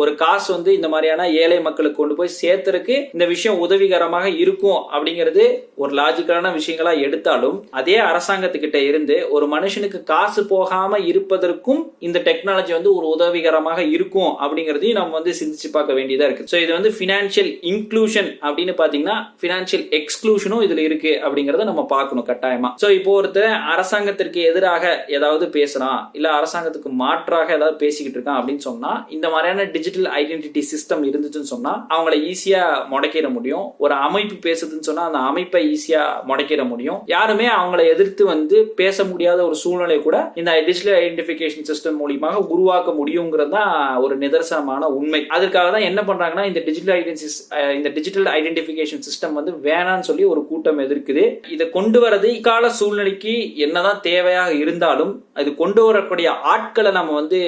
[SPEAKER 1] ஒரு காசு வந்து இந்த மாதிரியான ஏழை மக்களுக்கு கொண்டு போய் சேர்த்துறதுக்கு இந்த விஷயம் உதவிகரமாக இருக்கும் அப்படிங்கிறது ஒரு லாஜிக்கலான விஷயங்களா எடுத்தாலும், அதே அரசாங்கத்துக்கிட்ட இருந்து ஒரு மனுஷனுக்கு காசு போகாம இருப்பதற்கும் இந்த டெக்னாலஜி வந்து ஒரு உதவிகரமாக இருக்கும் அப்படிங்கறதையும் நம்ம வந்து சிந்திச்சு பார்க்க வேண்டியதா இருக்கு. சோ இது வந்து ஃபினான்ஷியல் இன்க்ளூஷன் அப்படின்னு பாத்தீங்கன்னா, ஃபினான்ஷியல் எக்ஸ்க்ளூஷனும் இதுல இருக்கு அப்படிங்கறத நம்ம பார்க்கணும் கட்டாயமா. சோ இப்போ ஒருத்தர் அரசாங்கத்திற்கு எதிராக ஏதாவது பேசுறான், இல்ல அரசாங்கத்துக்கு மாற்றாக ஏதாவது பேசிக்கிட்டு இருக்கான் அப்படின்னு சொன்னா, இந்த மாதிரியான டிஜிட்டல் ஐடென்டிட்டி சிஸ்டம் இருந்துச்சுன்னு சொன்னா அவங்கள ஈஸியா முடக்கிட முடியும். ஒரு அமைப்பு பேசுதுன்னு சொன்னா அந்த அமைப்பை ஈஸியா முடக்கிட முடியும். யாருமே அவங்கள எதிர்த்து வந்து பேச முடியாத ஒரு சூழ்நிலை கூட இந்த டிஜிட்டல் ஐடென்டிஃபிகேஷன் சிஸ்டம் மூலமாக உருவாக்க முடியுங்கிறது தான் ஒரு நிதர்சனமான உண்மை. அதுக்காக தான் என்ன பண்றாங்கன்னா, இந்த டிஜிட்டல் ஐடென்டிஃபிகேஷன் சிஸ்டம் வந்து வேணான்னு சொல்லி ஒரு கூட்டம் எதிர்க்குது. இதை கொண்டு வரது இக்கால சூழ்நிலைக்கு என்னதான் தேவையாக இருந்தாலும், அது கொண்டு வரக்கூடிய ஆட்களை நம்ம வந்து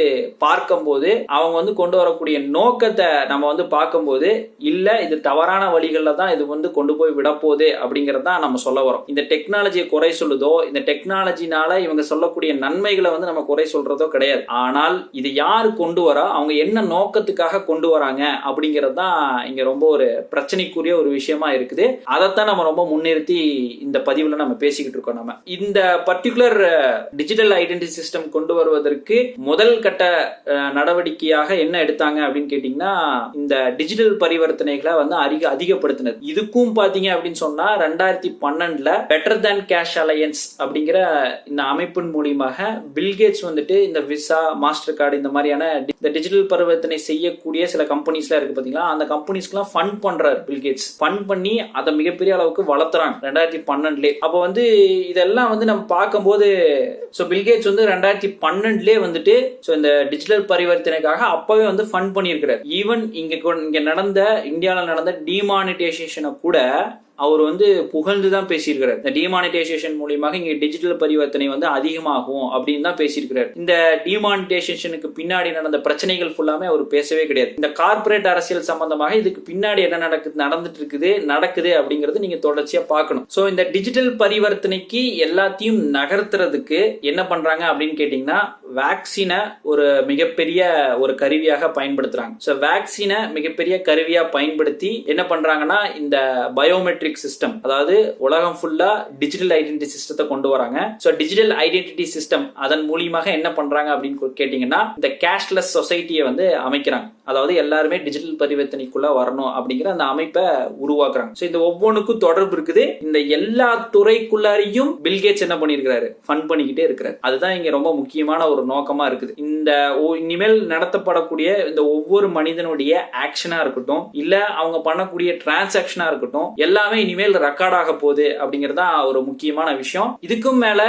[SPEAKER 1] பார்க்கும்போது, அவங்க வந்து கொண்டு வரக்கூடிய நோக்கத்தை நம்ம வந்து பார்க்கும்போது, இல்ல இது தவறான வழிகளில் தான் இது வந்து கொண்டு போய் விட போகுது அப்படிங்கறத தான் நம்ம சொல்ல வரோம். இந்த டெக்னாலஜியை குறை சொல்லுதோ, இந்த டெக்னாலஜினால இவங்க சொல்லக்கூடிய நன்மைகளை வந்து நம்ம குறை சொல்றதோ கிடையாது. ஆனால் இது யாரு கொண்டு வரா, அவங்க என்ன நோக்கத்துக்காக கொண்டு வராங்க அப்படிங்கிறது தான் இங்க ரொம்ப ஒரு பிரச்சனைக்குரிய ஒரு விஷயமா இருக்குது. அதைத்தான் நம்ம ரொம்ப முன்னிறுத்தி இந்த பதிவுல நம்ம பேசிக்கிட்டு இருக்கோம். நம்ம இந்த பர்டிகுலர் டிஜிட்டல் ஐடென்டிட்டி சிஸ்டம் கொண்டு வருவதற்கு முதல் கட்ட நடவடிக்கையாக என்ன எடுத்தாங்க அப்படின்னு கேட்டீங்கன்னா, இந்த டிஜிட்டல் பரிவர்த்தனைகளை வந்து அதிகப்படுத்தினது. இதுக்கும் பாத்தீங்க அப்படின்னு சொன்னா 2012 பெட்டர் தேன் கேஷ் அலையன்ஸ் அப்படிங்கிற இந்த அமைப்பின் மூலமாக பில்கேட்ஸ் வந்துட்டு இந்த விசா, மாஸ்டர் கார்டு இந்த மாதிரியான இந்த டிஜிட்டல் பரிவர்த்தனை செய்யக்கூடிய சில கம்பெனிஸ்லாம் இருக்கு பாத்தீங்களா, அந்த கம்பெனிஸ்க்குலாம் ஃபண்ட் பண்றாரு பில்கேட்ஸ். ஃபண்ட் பண்ணி அதை மிகப்பெரிய அளவுக்கு வளர்த்துறாங்க 2012. அப்போ வந்து இதெல்லாம் வந்து நம்ம பார்க்கும்போது, பில்கேட்ஸ் வந்து 2012 வந்துட்டு இந்த டிஜிட்டல் பரிவர்த்தனைக்காக அப்பவே வந்து ஃபண்ட் பண்ணியிருக்கிறார். ஈவன் இங்க நடந்த இந்தியாவில் நடந்த டிமானிட்டைசேஷனை கூட அவர் வந்து புகழ்ந்துதான் பேசியிருக்கிறார். இந்த டிமானிட்டைசேஷன் மூலியமாக இங்க டிஜிட்டல் பரிவர்த்தனை வந்து அதிகமாகும் அப்படின்னு தான் பேசியிருக்கிறார். இந்த டிமானிட்டைசேஷனுக்கு பின்னாடி நடந்த பிரச்சனைகள் ஃபுல்லாமே அவர் பேசவே கிடையாது. இந்த கார்பரேட் அரசியல் சம்பந்தமாக இதுக்கு பின்னாடி என்ன நடக்குது அப்படிங்கறது நீங்க தொடர்ச்சியா பார்க்கணும். சோ இந்த டிஜிட்டல் பரிவர்த்தனைக்கு எல்லாத்தையும் நகர்த்துறதுக்கு என்ன பண்றாங்க அப்படின்னு கேட்டீங்கன்னா, வேக்சினை ஒரு மிகப்பெரிய ஒரு கருவியாக பயன்படுத்துறாங்க. ஸோ வேக்சினை மிகப்பெரிய கருவியா பயன்படுத்தி என்ன பண்றாங்கன்னா இந்த பயோமெட்ரிக் சிஸ்டம், அதாவது உலகம் ஃபுல்லா டிஜிட்டல் ஐடென்டிட்டி சிஸ்டத்தை கொண்டு வராங்க. ஸோ டிஜிட்டல் ஐடென்டிட்டி சிஸ்டம் அதன் மூலியமாக என்ன பண்றாங்க அப்படின்னு கேட்டீங்கன்னா இந்த கேஷ்லெஸ் சொசைட்டியை வந்து அமைக்கிறாங்க. அதாவது எல்லாருமே டிஜிட்டல் பரிவர்த்தனைக்குள்ள வரணும் அப்படிங்கிற அந்த அமைப்பை உருவாக்குறாங்க. ஸோ இந்த ஒவ்வொன்றுக்கும் தொடர்பு இருக்குது. இந்த எல்லா துறைக்குள்ளாரையும் பில்கேட்ஸ் என்ன பண்ணிருக்கிறாரு, ஃபண்ட் பண்ணிக்கிட்டே இருக்கிறார். அதுதான் இங்க ரொம்ப முக்கியமான ஒரு நோக்கமா இருக்குது. இந்த இனிமேல் நடத்தப்படக்கூடிய இந்த ஒவ்வொரு மனிதனுடைய ஆக்ஷனா இருக்கட்டும், இல்ல அவங்க பண்ணக்கூடிய டிரான்சாக்ஷனா இருக்கட்டும், எல்லாமே இனிமேல் ரெக்கார்ட் ஆக போகுது அப்படிங்கறதா ஒரு முக்கியமான விஷயம். இதுக்கும் மேல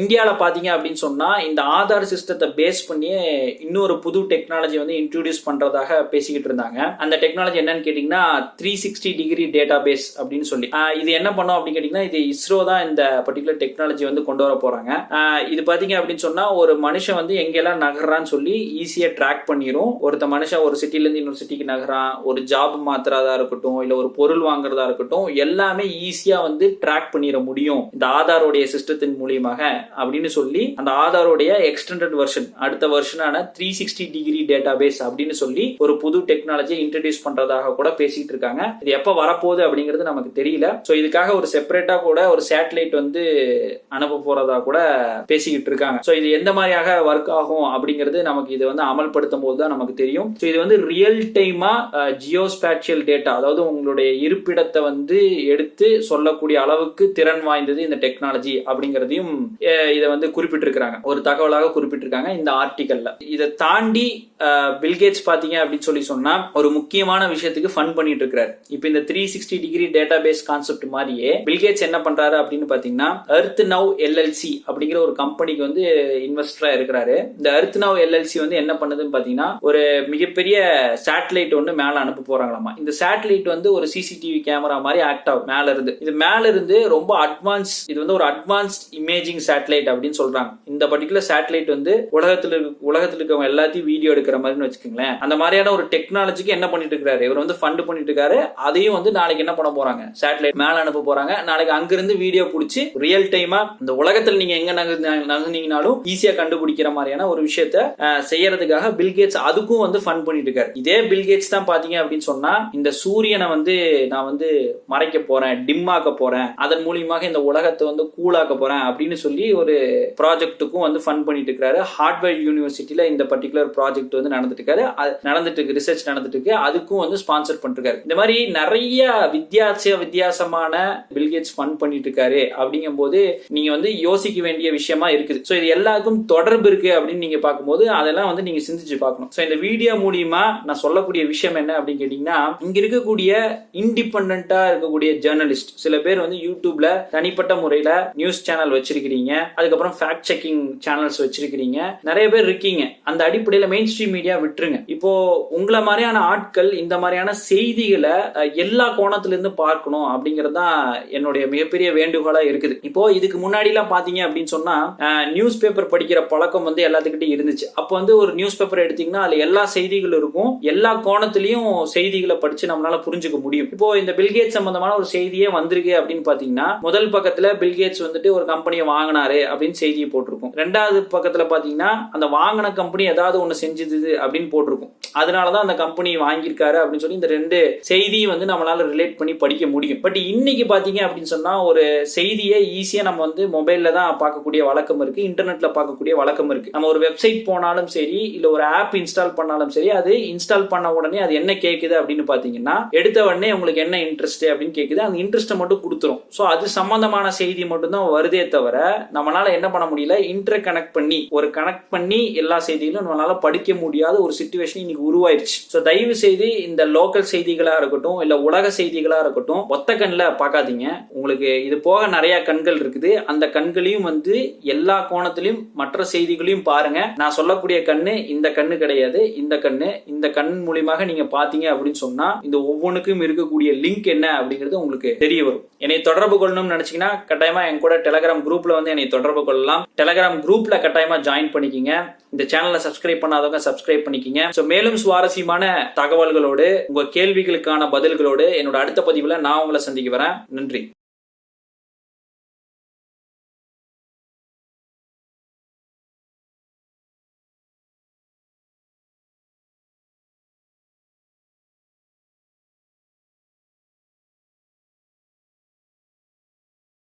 [SPEAKER 1] இந்தியால பாத்தீங்க அப்படின்னு சொன்னா இந்த ஆதார் சிஸ்டத்தை பேஸ் பண்ணி இன்னொரு புது டெக்னாலஜி வந்து இன்ட்ரோடியூஸ் பண்றதாக பேசிக்கிட்டு இருந்தாங்க. அந்த டெக்னாலஜி என்னன்னு கேட்டீங்கன்னா 360 டிகிரி டேட்டா பேஸ் அப்படின்னு சொல்லி. இது என்ன பண்ணும் அப்படின்னு கேட்டீங்கன்னா இது இஸ்ரோ தான் இந்த பர்டிகுலர் டெக்னாலஜி வந்து கொண்டு வர போறாங்க. இது பாத்தீங்க அப்படின்னு சொன்னா ஒரு மனுஷன் வந்து எங்கெல்லாம் நகர்றான்னு சொல்லி ஈஸியா ட்ராக் பண்ணிரும். ஒருத்த மனுஷன் ஒரு சிட்டில இருந்து இன்னொரு சிட்டிக்கு நகரான், ஒரு ஜாப் மாத்துறதா இருக்கட்டும், இல்ல ஒரு பொருள் வாங்குறதா இருக்கட்டும், எல்லாமே ஈஸியா வந்து ட்ராக் பண்ணிட முடியும் இந்த ஆதாரோடைய சிஸ்டத்தின் மூலியமாக அப்படின்னு சொல்லி அந்த ஆதாரோடைய எக்ஸ்டெண்டட் வெர்ஷன், அடுத்த வெர்ஷனான 360 டிகிரி டேட்டா பேஸ் அப்படின்னு சொல்லி ஒரு புது டெக்னாலஜியை இன்ட்ரோடியூஸ் பண்றதாக கூட பேசிட்டு இருக்காங்க. இது எப்ப வரப்போகுது அப்படிங்கிறது நமக்கு தெரியல. சோ இதுக்காக ஒரு செப்பரேட்டா கூட ஒரு சேட்டலைட் வந்து அனுப்ப போறதா கூட பேசிக்கிட்டு இருக்காங்க. சோ இது எந்த மாதிரியாக ஒர்க் ஆகும் அப்படிங்கிறது நமக்கு இது வந்து அமல்படுத்தும் போது தான் நமக்கு தெரியும். சோ இது வந்து ரியல் டைமா ஜியோஸ்பேஷியல் டேட்டா, அதாவது உங்களுடைய இருப்பிடத்தை வந்து எடுத்து சொல்லக்கூடிய அளவுக்கு திறன் வாய்ந்தது இந்த டெக்னாலஜி அப்படிங்கிறதையும் இதை வந்து குறிப்பிட்டிருக்கிறாங்க, ஒரு தகவலாக குறிப்பிட்டிருக்காங்க இந்த ஆர்டிகல்ல. இதை தாண்டி பில்கேட்ஸ் பாத்தீங்க அப்படின்னு சொல்லி சொன்னா ஒரு முக்கியமான விஷயத்துக்கு ஃபண்ட் பண்ணிட்டு இருக்காரு. இப்போ இந்த 360 டிகிரி டேட்டா பேஸ் கான்செப்ட் மாதிரியே பில்கேட்ஸ் என்ன பண்றாரு அப்படின்னு பாத்தீங்கன்னா எர்த் நவ் எல்எல்சி அப்படிங்கிற ஒரு கம்பெனிக்கு வந்து இன்வெஸ்டரா இருக்கிறாரு. இந்த எர்த் நவ் எல்எல்சி வந்து என்ன பண்ணுதுன்னு பாத்தீங்கன்னா ஒரு மிகப்பெரிய சேட்டலைட் ஒன்று மேல அனுப்ப போறாங்களாமா. இந்த சேட்டலைட் வந்து ஒரு சிசிடிவி கேமரா மாதிரி ஆக்ட் ஆகும் மேல இருந்து. இது மேல இருந்து ரொம்ப அட்வான்ஸ், இது வந்து ஒரு அட்வான்ஸ்ட் இமேஜிங் சேட்டலைட் அப்படின்னு சொல்றாங்க. இந்த பர்டிகுலர் சேட்டலைட் வந்து உலகத்துல இருக்கவங்க எல்லாத்தையும் வீடியோ எடுக்கிற மாதிரி வச்சுக்கோங்களேன். அந்த மாதிரியான ஒரு டெக்னாலஜிக்கு என்ன பண்ணிட்டு இருக்காரு இவர் வந்து ஃபண்ட் பண்ணிட்டு இருக்காரு. அதையும் வந்து நாளைக்கு என்ன பண்ண போறாங்க, சேட்டலைட் மேல அனுப்ப போறாங்க. நாளைக்கு அங்கிருந்து வீடியோ பிடிச்சி ரியல் டைமா இந்த உலகத்தில் நீங்க எங்க நகர்ந்தீங்கனாலும் ஈஸியா கண்டுபிடிக்கிற மாதிரியான ஒரு விஷயத்த செய்யறதுக்காக பில்கேட்ஸ் அதுக்கும் வந்து ஃபண்ட் பண்ணிட்டு இருக்காரு. இதே பில்கேட்ஸ் தான் பாத்தீங்க அப்படின்னு சொன்னா இந்த சூரியனை வந்து நான் வந்து மறைக்க போறேன், டிம் ஆக்க போறேன், அதன் மூலியமாக இந்த உலகத்தை வந்து கூலாக்க போறேன் அப்படின்னு சொல்லி ஒரு ப்ராஜெக்ட்டுக்கும் வந்து ஃபண்ட் பண்ணிட்டு இருக்காரு. ஹார்ட்வேர் யூனிவர்சிட்டியில இந்த பர்டிகுலர் ப்ராஜெக்ட் வந்து நடந்துட்டு இருக்காரு, நடந்துட்டு இருக்கு, ரிசர்ச் நடந்துட்டு இருக்கு, அதுக்கும் வந்து ஸ்பான்சர் பண்ணிட்டு இருக்காரு. இந்த மாதிரி நிறைய வித்தியாசமான பில்கேட்ஸ் ஃபண்ட் பண்ணிட்டு இருக்காரு. அப்படிங்கும் போது நீங்க வந்து யோசிக்க வேண்டிய விஷயமா இருக்குது. சோ இது எல்லாருக்கும் தொடர்பு இருக்கு அப்படின்னு நீங்க பார்க்கும்போது அதெல்லாம் வந்து நீங்க சிந்திச்சு பார்க்கணும். சோ இந்த வீடியோ மூலியமா நான் சொல்லக்கூடிய விஷயம் என்ன அப்படின்னு கேட்டீங்கன்னா இங்க இருக்கக்கூடிய இண்டிபெண்டா இருக்கக்கூடிய ஜேர்னலிஸ்ட் சில பேர் வந்து யூடியூப்ல தனிப்பட்ட முறையில நியூஸ் சேனல் வச்சிருக்கீங்க, அதுக்கப்புறம் ஃபேக்ட் செக்கிங் சேனல்ஸ் வச்சிருக்கீங்க, நிறைய பேர் இருக்கீங்க. அந்த அடிப்படையில மெயின் ஸ்ட்ரீம் மீடியா விட்டுருங்க. இப்போ உங்களை மாதிரியான ஆட்கள் இந்த மாதிரியான செய்திகளை எல்லா கோணத்துல இருந்து பார்க்கணும் அப்படிங்கறதுதான் என்னுடைய மிகப்பெரிய வேண்டுகோளா இருக்குது. இப்போ இதுக்கு முன்னாடி எல்லாம் பாத்தீங்க அப்படின்னு சொன்னா நியூஸ் பேப்பர் படிக்கிற பழக்கம் வந்து எல்லாத்துக்கிட்டே இருந்துச்சு. அப்போ வந்து ஒரு நியூஸ் பேப்பர் எடுத்தீங்கன்னா அதுல எல்லா செய்திகளும் இருக்கும், எல்லா கோணத்திலையும் செய்திகளை படிச்சு நம்மளால புரிஞ்சுக்க முடியும். இப்போ இந்த பில்கேட்ஸ் சம்பந்தமான ஒரு செய்தியே வந்திருக்கு அப்படின்னு பாத்தீங்கன்னா முதல் பக்கத்துல பில்கேட்ஸ் வந்துட்டு ஒரு கம்பெனியை வாங்கினாரு அப்படின்னு செய்தியை போட்டிருக்கும். ரெண்டாவது பக்கத்துல பாத்தீங்கன்னா அந்த வாங்கின கம்பெனி ஏதாவது ஒண்ணு செஞ்சது அப்படின்னு போட்டிருக்கும். அதனாலதான் அந்த கம்பெனி வாங்கியிருக்காரு அப்படின்னு சொல்லி இந்த ரெண்டு செய்தியும் வந்து நம்மளால ரிலேட் பண்ணி படிக்க முடியும். பட் இன்னைக்கு பாத்தீங்க அப்படின்னு சொன்னா ஒரு செய்தியை ஈஸியா நம்ம வந்து மொபைல்ல தான் பார்க்கக்கூடிய வழக்கம் இருக்கு, இன்டர்நெட்ல பார்க்கக்கூடிய வழக்கம் இருக்கு. நம்ம ஒரு வெப்சைட் போனாலும் சரி, இல்ல ஒரு ஆப் இன்ஸ்டால் பண்ணாலும் சரி, அது இன்ஸ்டால் பண்ண உடனே அது என்ன கேக்குது அப்படின்னு பாத்தீங்கன்னா எடுத்த உடனே உங்களுக்கு என்ன இன்ட்ரெஸ்ட் அப்படின்னு கேக்குது, அந்த இன்ட்ரெஸ்ட் மட்டும் கொடுத்துரும். சோ அது சம்பந்தமான செய்தி மட்டும் தான் வருதே தவிர நம்மளால என்ன பண்ண முடியல, இன்டர் கனெக்ட் பண்ணி எல்லா செய்திகளும் நம்மளால படிக்க முடியாத ஒரு சிச்சுவேஷன் இன்னைக்கு உருவாயிருச்சு. சோ தயவு செய்து இந்த லோக்கல் செய்திகளா இருக்கட்டும் இல்ல உலக செய்திகளா இருக்கட்டும் ஒத்த கண்ணில் பார்க்காதீங்க. உங்களுக்கு இது போக நிறைய கண்கள் இருக்குது, அந்த கண்களையும் வந்து எல்லா கோணத்திலையும் மற்ற செய்திகளையும் பாருங்க. நான் சொல்லக்கூடிய கண்ணு இந்த கண்ணு கிடையாது, இந்த கண் மூலியமாக நீங்க பாத்தீங்க அப்படின்னு சொன்னா இந்த ஒவ்வொன்றுக்கும் இருக்கக்கூடிய லிங்க் என்ன அப்படிங்கிறது உங்களுக்கு தெரிய வரும். என்னை தொடர்பு கொள்ளணும்னு நினைச்சீங்கன்னா கட்டாயமா என் கூட டெலிகிராம் குரூப்ல வந்து என்னை தொடர்பு கொள்ளலாம். டெலிகிராம் குரூப்ல கட்டாயமா ஜாயின் பண்ணிக்கிங்க. இந்த சேனலை சப்ஸ்கிரைப் பண்ணாதவங்க சப்ஸ்கிரைப் பண்ணிக்கிங்க. சோ மேலும் சுவாரஸ்யமான தகவல்களோடு உங்க கேள்விகளுக்கான பதில்களோடு என்னோட அடுத்த பதிவுல நான் உங்களை சந்திக்க வரேன். நன்றி.